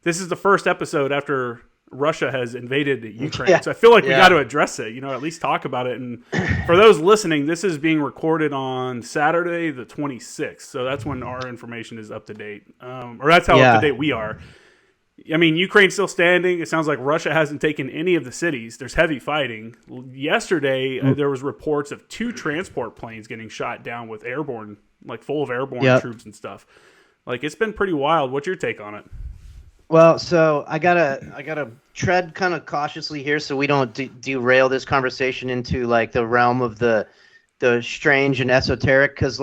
this is the first episode after Russia has invaded Ukraine. So I feel like we got to address it, at least talk about it. And for those listening, this is being recorded on Saturday, the 26th. So that's when our information is up to date. Or that's how up to date we are. I mean, Ukraine's still standing. It sounds like Russia hasn't taken any of the cities. There's heavy fighting. Yesterday, there was reports of 2 transport planes getting shot down with airborne, full of airborne troops and stuff. It's been pretty wild. What's your take on it? Well, so I gotta tread kind of cautiously here, so we don't derail this conversation into the realm of the strange and esoteric. Because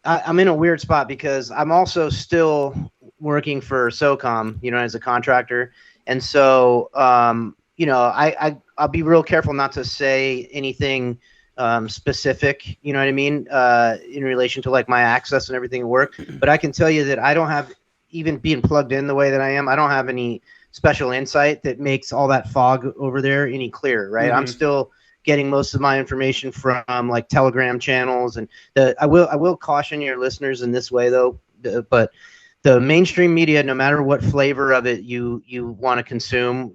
I'm in a weird spot because I'm also still working for SOCOM, as a contractor, and so I'll be real careful not to say anything specific, you know what I mean, in relation to my access and everything at work. But I can tell you that I don't have, even being plugged in the way that I am, I don't have any special insight that makes all that fog over there any clearer, right? I'm still getting most of my information from Telegram channels, and I will caution your listeners in this way though, but the mainstream media, no matter what flavor of it you want to consume,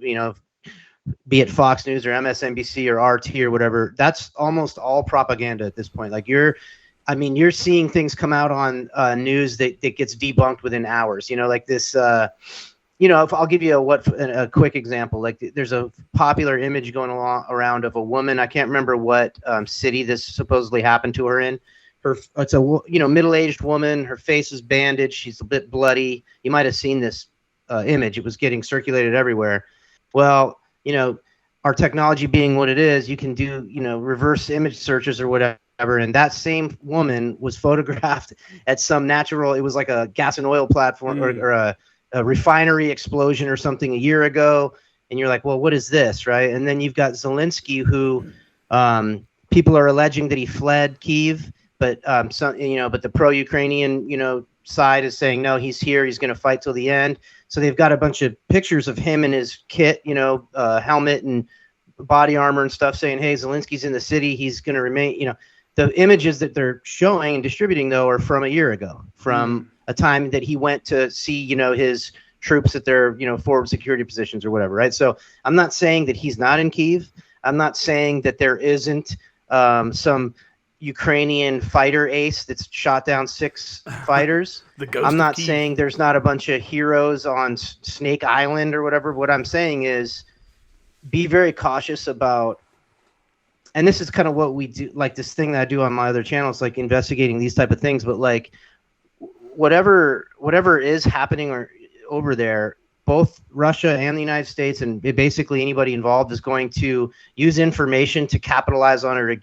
be it Fox News or MSNBC or RT or whatever, that's almost all propaganda at this point. You're seeing things come out on news that gets debunked within hours. This. If I'll give you a quick example. There's a popular image going around of a woman. I can't remember what city this supposedly happened to her in. It's a middle-aged woman. Her face is bandaged. She's a bit bloody. You might have seen this image. It was getting circulated everywhere. Well, our technology being what it is, you can do reverse image searches or whatever. And that same woman was photographed at some natural. It was like a gas and oil platform or a refinery explosion or something a year ago. And you're like, well, what is this, right? And then you've got Zelensky, who people are alleging that he fled Kyiv. But but the pro-Ukrainian side is saying no, he's here, he's going to fight till the end. So they've got a bunch of pictures of him in his kit, helmet and body armor and stuff, saying, hey, Zelensky's in the city, he's going to remain. The images that they're showing and distributing though are from a year ago, from a time that he went to see his troops at their forward security positions or whatever, right? So I'm not saying that he's not in Kyiv. I'm not saying that there isn't some Ukrainian fighter ace that's shot down 6 fighters. I'm not saying there's not a bunch of heroes on Snake Island or whatever. What I'm saying is be very cautious about, and this is kind of what we do, this thing that I do on my other channels, investigating these type of things, but whatever is happening over there, both Russia and the United States and basically anybody involved is going to use information to capitalize on it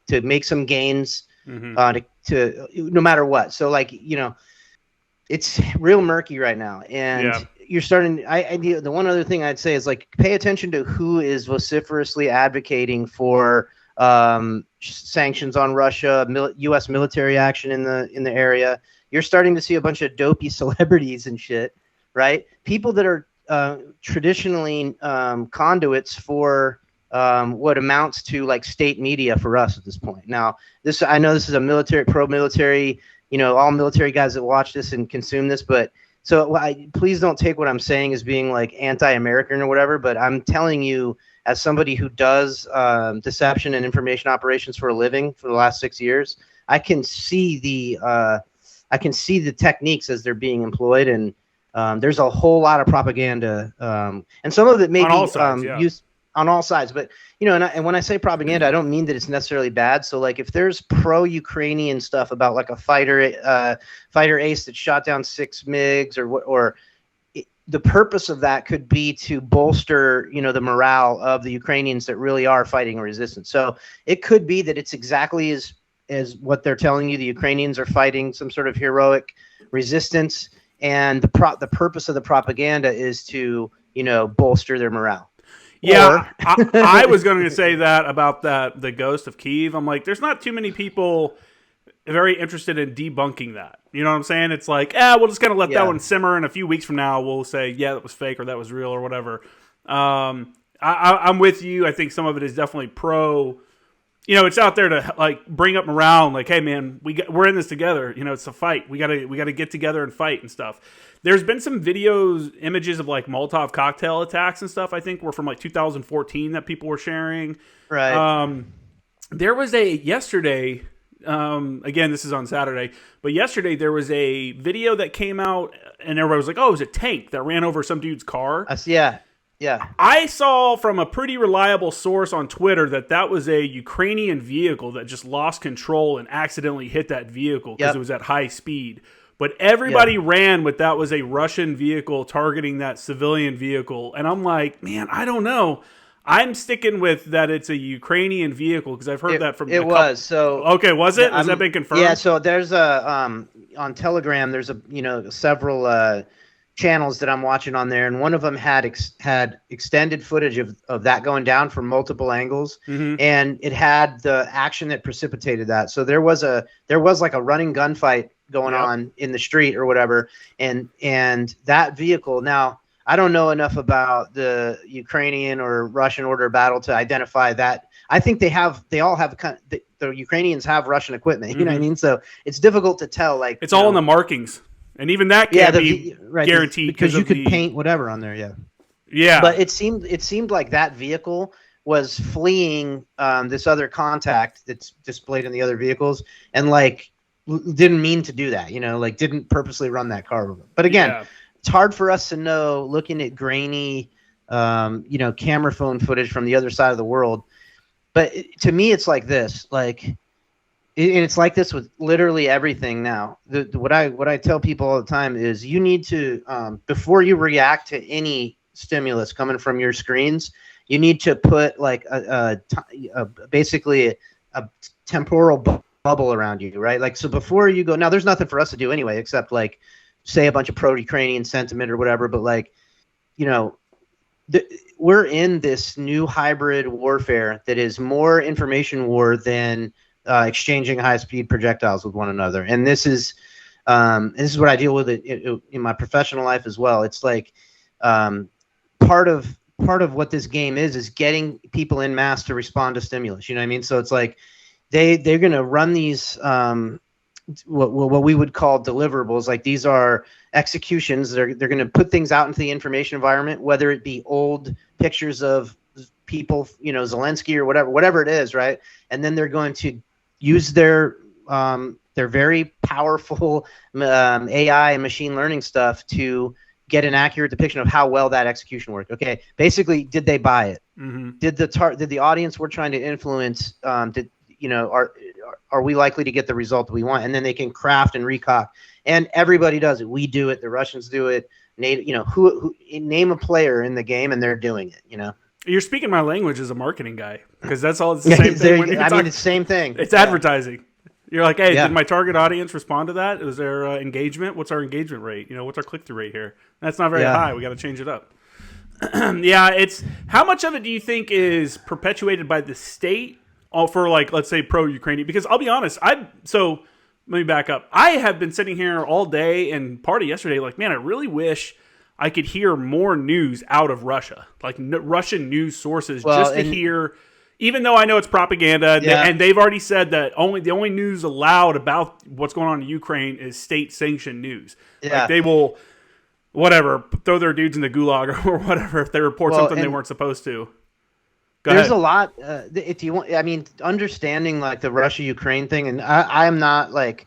to make some gains, to no matter what. So it's real murky right now, and you're starting. The one other thing I'd say is pay attention to who is vociferously advocating for sanctions on Russia, U.S. military action in the area. You're starting to see a bunch of dopey celebrities and shit, right? People that are traditionally conduits for what amounts to like state media for us at this point. Now, I know this is a pro-military, all military guys that watch this and consume this, but please don't take what I'm saying as being like anti-American or whatever, but I'm telling you, as somebody who does deception and information operations for a living for the last 6 years, I can see the techniques as they're being employed, and there's a whole lot of propaganda, and some of it may be used on all sides. But and when I say propaganda, I don't mean that it's necessarily bad. So like if there's pro-Ukrainian stuff about like a fighter ace that shot down 6 MiGs the purpose of that could be to bolster, the morale of the Ukrainians that really are fighting a resistance. So it could be that it's exactly as what they're telling you. The Ukrainians are fighting some sort of heroic resistance, and the purpose of the propaganda is to, bolster their morale. Yeah, I was going to say that about the ghost of Kyiv. I'm like, there's not too many people very interested in debunking that. You know what I'm saying? It's like, we'll just kind of let that one simmer, and a few weeks from now we'll say, yeah, that was fake or that was real or whatever. I'm with you. I think some of it is definitely pro it's out there to like bring up morale. Like, hey man, we're in this together. It's a fight. We gotta get together and fight and stuff. There's been some images of like Molotov cocktail attacks and stuff. I think were from like 2014 that people were sharing. Right. There was yesterday. Again, this is on Saturday, but yesterday there was a video that came out, and everybody was like, "Oh, it was a tank that ran over some dude's car." Yeah. I saw from a pretty reliable source on Twitter that was a Ukrainian vehicle that just lost control and accidentally hit that vehicle because it was at high speed. But everybody ran with that was a Russian vehicle targeting that civilian vehicle, and I'm like, man, I don't know. I'm sticking with that it's a Ukrainian vehicle because I've heard that from. It was so. Okay, was it? Has that been confirmed? Yeah. So there's on Telegram. There's several channels that I'm watching on there, and one of them had extended footage of that going down from multiple angles, and it had the action that precipitated that. So there was like a running gunfight going on in the street or whatever, and that vehicle now. I don't know enough about the Ukrainian or Russian order of battle to identify that. I think the Ukrainians have Russian equipment. You know what I mean? So it's difficult to tell. Like it's all in the markings, and even that can't be guaranteed because you could paint whatever on there. Yeah. But it seemed like that vehicle was fleeing this other contact that's displayed in the other vehicles, and like didn't mean to do that. Like didn't purposely run that car. But again. Yeah. It's hard for us to know looking at grainy, camera phone footage from the other side of the world. But to me, it's like this, and it's like this with literally everything now. What I tell people all the time is you need to, before you react to any stimulus coming from your screens, you need to put like basically a temporal bubble around you, right? Like, so before you go, now there's nothing for us to do anyway, except like, say a bunch of pro-Ukrainian sentiment or whatever, but like, we're in this new hybrid warfare that is more information war than exchanging high-speed projectiles with one another. And this is what I deal with in my professional life as well. It's like part of what this game is getting people in mass to respond to stimulus. You know what I mean? So it's like they're going to run these what we would call deliverables. Like these are executions. They're going to put things out into the information environment, whether it be old pictures of people, Zelensky or whatever it is, right? And then they're going to use their very powerful AI and machine learning stuff to get an accurate depiction of how well that execution worked. Okay, basically, did they buy it? Mm-hmm. Did the audience we're trying to influence are we likely to get the result that we want? And then they can craft and recock. And everybody does it. We do it. The Russians do it. Who name a player in the game, and they're doing it. You're speaking my language as a marketing guy because that's all. It's the same thing. It's the same thing. It's advertising. You're like, hey, did my target audience respond to that? Was there engagement? What's our engagement rate? What's our click-through rate here? That's not very high. We got to change it up. It's how much of it do you think is perpetuated by the state? For like, let's say pro-Ukrainian, because I'll be honest, let me back up. I have been sitting here all day and part of yesterday, like, man, I really wish I could hear more news out of Russia, like Russian news sources, hear, even though I know it's propaganda, and they've already said that the only news allowed about what's going on in Ukraine is state-sanctioned news. Yeah. Like they will, throw their dudes in the gulag or whatever if they report something they weren't supposed to. There's a lot. If you want, understanding like the Russia-Ukraine thing, and I'm not like,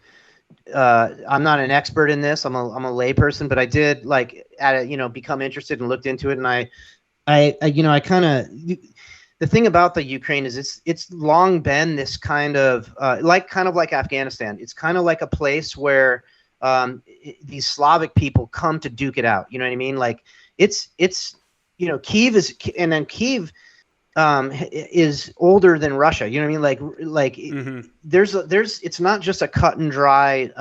I'm not an expert in this. I'm a layperson, but I did become interested and looked into it, and I kind of. The thing about the Ukraine is it's long been this kind of like Afghanistan. It's kind of like a place where these Slavic people come to duke it out. You know what I mean? Like it's Kyiv is, and then Kyiv. Is older than Russia. You know what I mean? Like mm-hmm. there's it's not just a cut and dry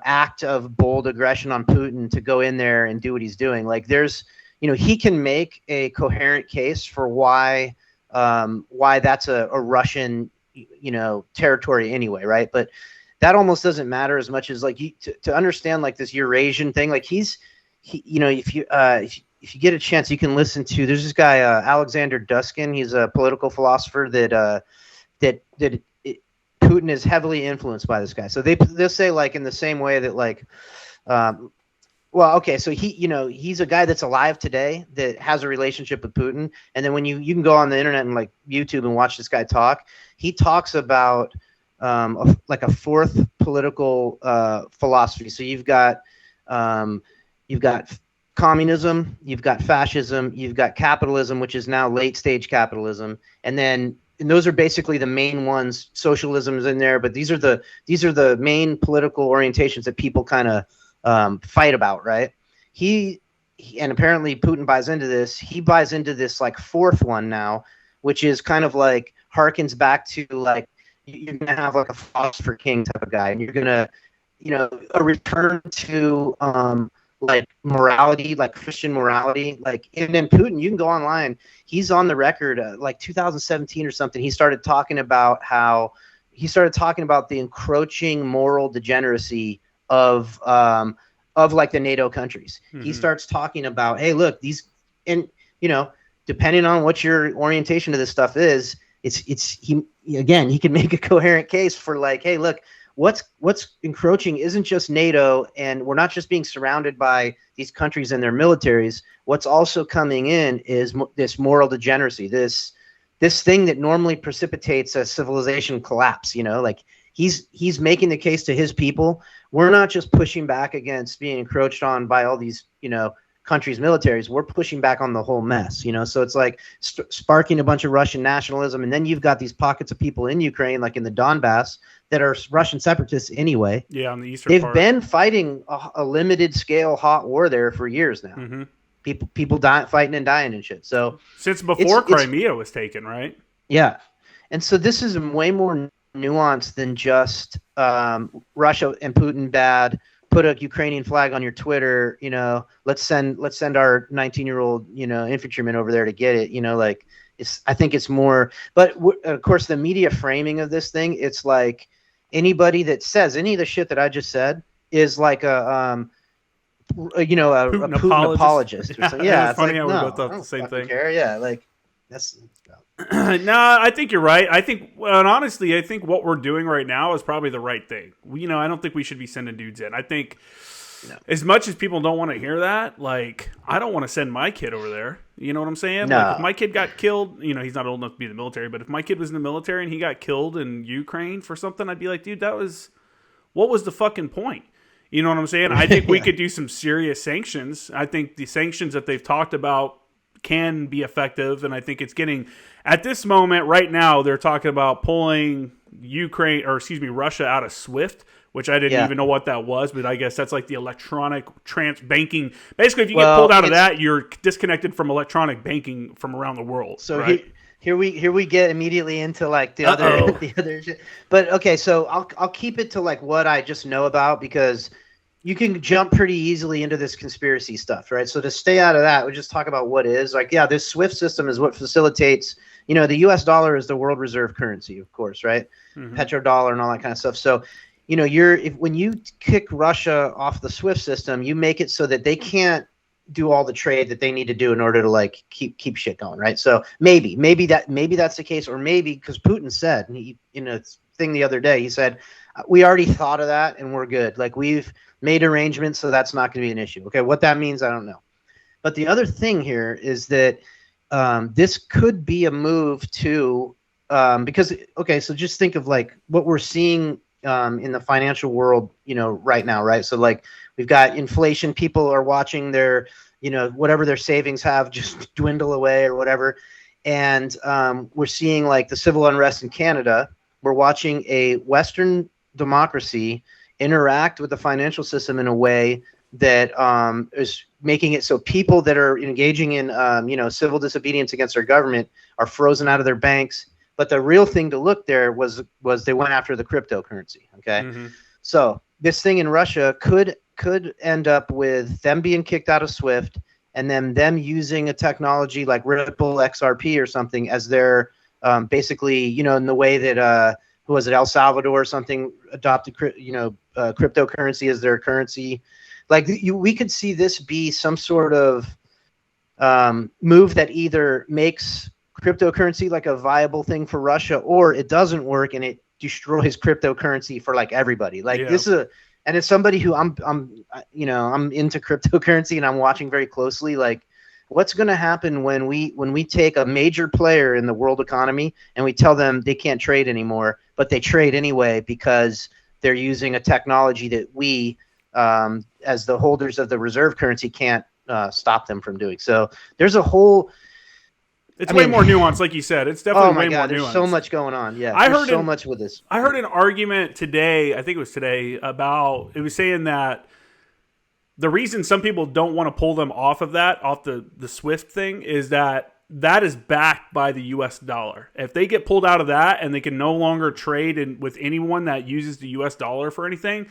act of bold aggression on Putin to go in there and do what he's doing. Like there's he can make a coherent case for why that's a Russian territory anyway, right? But that almost doesn't matter as much as like to understand like this Eurasian thing. Like if if you get a chance, you can listen to. There's this guy Alexander Duskin. He's a political philosopher that Putin is heavily influenced by this guy. So they'll say like in the same way that like. Well, okay, so he's a guy that's alive today that has a relationship with Putin, and then when you can go on the internet and like YouTube and watch this guy talk, he talks about like a fourth political philosophy. So you've got communism, you've got fascism, you've got capitalism, which is now late stage capitalism, and those are basically the main ones. Socialism is in there, but these are the main political orientations that people kind of fight about, right? He and apparently Putin buys into this. He buys into this like fourth one now, which is kind of like harkens back to like you're gonna have like a philosopher king type of guy, and you're gonna, a return to like morality, like Christian morality, like. And then Putin, you can go online. He's on the record, like 2017 or something. He started talking about the encroaching moral degeneracy of like the NATO countries. Mm-hmm. He starts talking about, hey, look, these, and depending on what your orientation to this stuff is, he can make a coherent case for like, hey, look, what's encroaching isn't just NATO, and we're not just being surrounded by these countries and their militaries. What's also coming in is this moral degeneracy, this thing that normally precipitates a civilization collapse. Like he's making the case to his people. We're not just pushing back against being encroached on by all these, countries' militaries. We're pushing back on the whole mess, So it's like sparking a bunch of Russian nationalism. And then you've got these pockets of people in Ukraine, like in the Donbass, that are Russian separatists anyway. Yeah, on the eastern They've part. been fighting a limited scale hot war there for years now. Mm-hmm. People fighting and dying and shit. So since before Crimea was taken, right? Yeah. And so this is way more nuanced than just Russia and Putin bad. Put a Ukrainian flag on your Twitter, let's send our 19-year-old, infantryman over there to get it, I think it's more, but of course the media framing of this thing, it's like anybody that says any of the shit that I just said is like a Putin apologist. Or something. Yeah, it's funny how we both thought the same thing. Care. Yeah, like that's. No, I think you're right. And honestly, I think what we're doing right now is probably the right thing. I don't think we should be sending dudes in. I think as much as people don't want to hear that, like, I don't want to send my kid over there. You know what I'm saying? No. Like, if my kid got killed, he's not old enough to be in the military, but if my kid was in the military and he got killed in Ukraine for something, I'd be like, dude, what was the fucking point? You know what I'm saying? I think we could do some serious sanctions. I think the sanctions that they've talked about can be effective, and I think it's getting, at this moment right now, they're talking about pulling Russia out of SWIFT, which I didn't even know what that was, but I guess that's like the electronic banking. Basically, if you get pulled out of that, you're disconnected from electronic banking from around the world. So right? Here we get immediately into like the other shit. But okay, so I'll keep it to like what I just know about, because you can jump pretty easily into this conspiracy stuff, right? So to stay out of that, we just talk about what is. Like, yeah, this SWIFT system is what facilitates, the US dollar is the world reserve currency, of course, right? Mm-hmm. Petrodollar and all that kind of stuff. So, when you kick Russia off the SWIFT system, you make it so that they can't do all the trade that they need to do in order to like keep shit going, right? So maybe that's the case, or maybe because Putin said, thing the other day, he said, we already thought of that and we're good. Like, we've made arrangements, so that's not going to be an issue. Okay, what that means, I don't know. But the other thing here is that this could be a move to because, okay, so just think of like what we're seeing in the financial world, right now, right? So like we've got inflation, people are watching their, whatever their savings have just dwindle away or whatever. And we're seeing like the civil unrest in Canada. We're watching a Western democracy interact with the financial system in a way that is making it so people that are engaging in civil disobedience against their government are frozen out of their banks. But the real thing to look there was they went after the cryptocurrency. Okay, So this thing in Russia could end up with them being kicked out of SWIFT, and then them using a technology like Ripple XRP or something as their basically, in the way that who was it, El Salvador or something adopted cryptocurrency as their currency. Like we could see this be some sort of move that either makes cryptocurrency like a viable thing for Russia, or it doesn't work and it destroys cryptocurrency for like everybody. Like this is and as somebody who I'm into cryptocurrency and I'm watching very closely, like what's going to happen when we take a major player in the world economy and we tell them they can't trade anymore, but they trade anyway because they're using a technology that we, as the holders of the reserve currency, can't stop them from doing. So there's a whole. It's way more nuanced, like you said. It's definitely way more nuanced. There's so much going on. Yeah, there's so much with this. I heard an argument today, I think it was today, about it was saying that the reason some people don't want to pull them off of that, off the SWIFT thing, is that is backed by the U.S. dollar. If they get pulled out of that and they can no longer trade with anyone that uses the U.S. dollar for anything,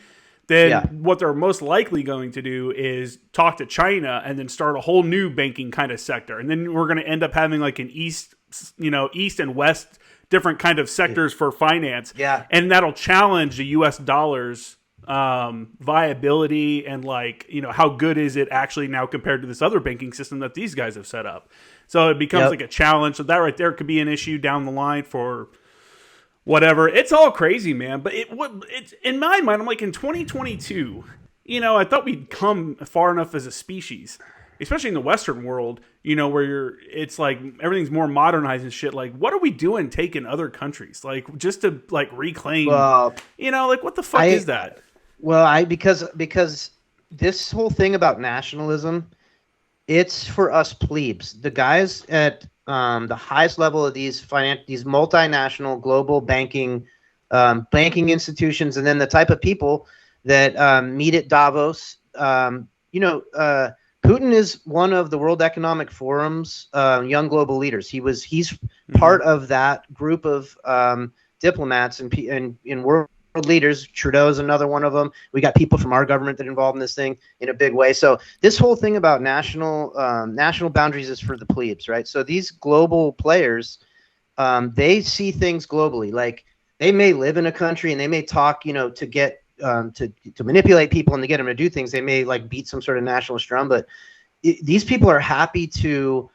then what they're most likely going to do is talk to China and then start a whole new banking kind of sector. And then we're going to end up having like an east and west different kind of sectors for finance. Yeah. And that'll challenge the U.S. dollar's viability and how good is it actually now compared to this other banking system that these guys have set up. So it becomes like a challenge. So that right there could be an issue down the line for whatever. It's all crazy, man. But it's in my mind, I'm like, in 2022, I thought we'd come far enough as a species, especially in the Western world, where it's like everything's more modernized and shit. Like, what are we doing taking other countries? Like, just to like reclaim, like what the fuck is that? Well, because this whole thing about nationalism, it's for us plebes. The guys at the highest level of these multinational global banking institutions, and then the type of people that meet at Davos. Putin is one of the World Economic Forum's young global leaders. He's part of that group of diplomats and world leaders. Trudeau is another one of them. We got people from our government that are involved in this thing in a big way. So this whole thing about national boundaries is for the plebes, right? So these global players, they see things globally. Like they may live in a country and they may talk, to get to manipulate people and to get them to do things. They may like beat some sort of nationalist drum, but these people are happy to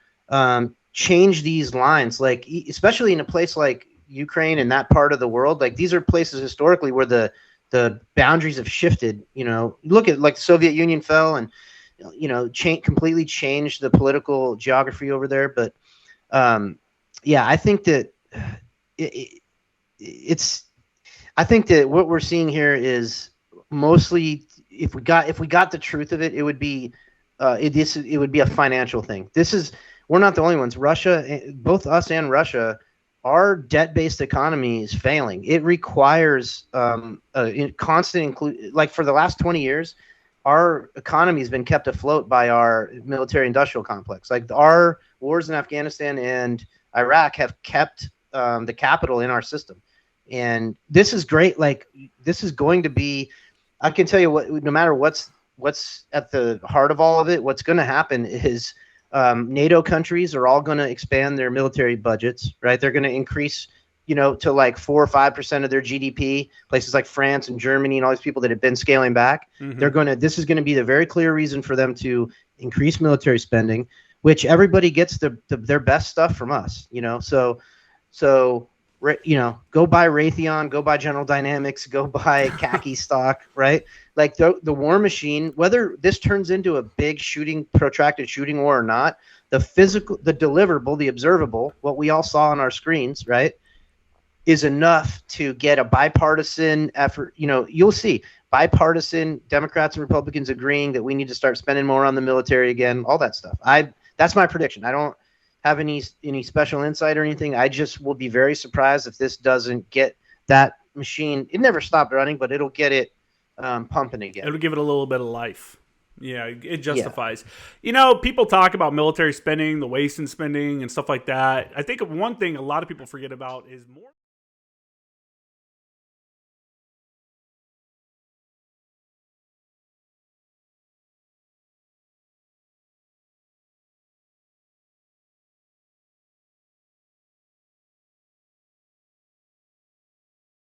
change these lines, like especially in a place like Ukraine and that part of the world. Like these are places historically where the boundaries have shifted. Look at like the Soviet Union fell and completely changed the political geography over there. But I think that I think that what we're seeing here is mostly, if we got the truth of it, it would be it would be a financial thing. We're not the only ones. Russia, both us and Russia, our debt-based economy is failing. It requires a constant like for the last 20 years, our economy has been kept afloat by our military-industrial complex. Like our wars in Afghanistan and Iraq have kept the capital in our system. And this is great. Like this is going to be, I can tell you what, no matter what's at the heart of all of it, what's going to happen is NATO countries are all going to expand their military budgets, right? They're going to increase, to like 4 or 5% of their GDP. Places like France and Germany and all these people that have been scaling back, this is going to be the very clear reason for them to increase military spending, which everybody gets their best stuff from us, So go buy Raytheon, go buy General Dynamics, go buy khaki stock, right? Like the war machine, whether this turns into a big protracted shooting war or not, the deliverable, the observable, what we all saw on our screens, right, is enough to get a bipartisan effort. You'll see bipartisan Democrats and Republicans agreeing that we need to start spending more on the military again, all that stuff. That's my prediction. I don't have any special insight or anything. I just will be very surprised if this doesn't get that machine. It never stopped running, but it'll get it pumping again. It'll give it a little bit of life. Yeah, it justifies. Yeah. People talk about military spending, the waste in spending and stuff like that. I think one thing a lot of people forget about is more